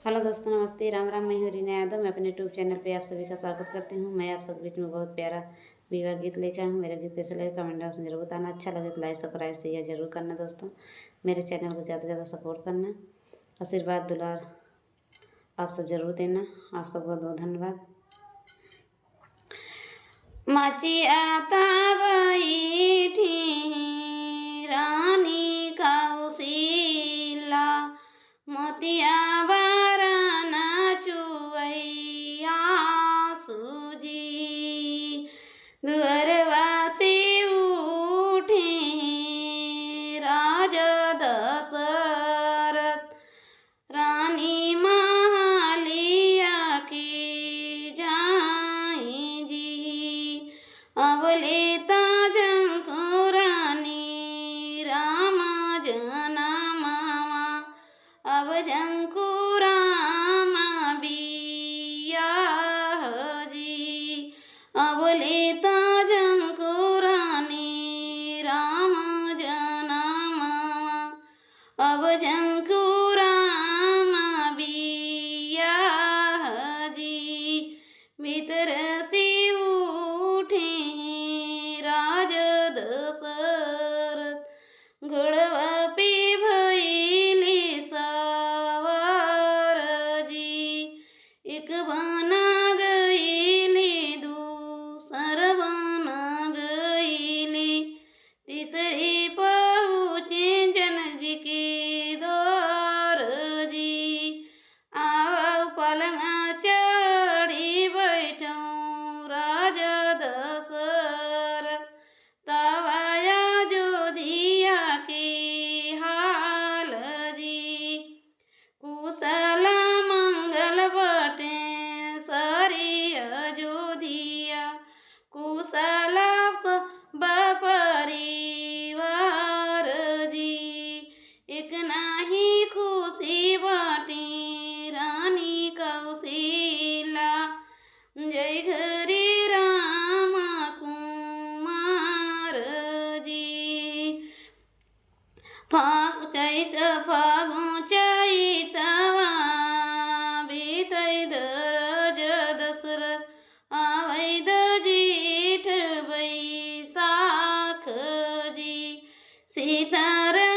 Hello दोस्तों, नमस्ते, राम राम। मैं हूँ रीना यादव। मैं अपने यूट्यूब चैनल पे आप सभी का स्वागत करती हूँ। मैं आप सब बीच में बहुत प्यारा विवाह गीत लेकर आई हूँ। मेरा गीत कैसे लगे कमेंट बॉक्स में जरूर बताना। अच्छा लगे तो लाइक सब्सक्राइब शेयर जरूर करना दोस्तों। मेरे चैनल को ज़्यादा से ज़्यादा सपोर्ट करना, आशीर्वाद दुलार आप सब जरूर देना। आप सब बहुत बहुत धन्यवाद। माची आता बैठी रानी कौशिला, मोतिया बाराना चुवैया सूजी, दुअरवा से उठे राजा दशरथ, रानी महालिया की जाई जी। अबले ताजंको रानी राम जना मामा, अब जंको राम बियाह जी। अबले ताजंको रानी राम जना मामा, अब जंको राम बियाह जी। भीतर से उठे राजा दशरथ, घोड़वा पे भइले सवार जी। एक बना गइले, दूसर बना गइले, तीसरे पहुँचे जनक के द्वार जी। आओ पलंगा चढ़ी बैठो राजा दशरथ, तब आया जोधिया के हाल जी। कुशला मंगल बटे सारी अयोध्या, कुशला बपरिवार जी। एक नाही खुशी बाटी रानी कौशिला, जय घरी राम कुमार जी। चैत फागुन चैतवा बीतै दरज दशरथ, आवैद जेठ बैसाख जी। सीतारा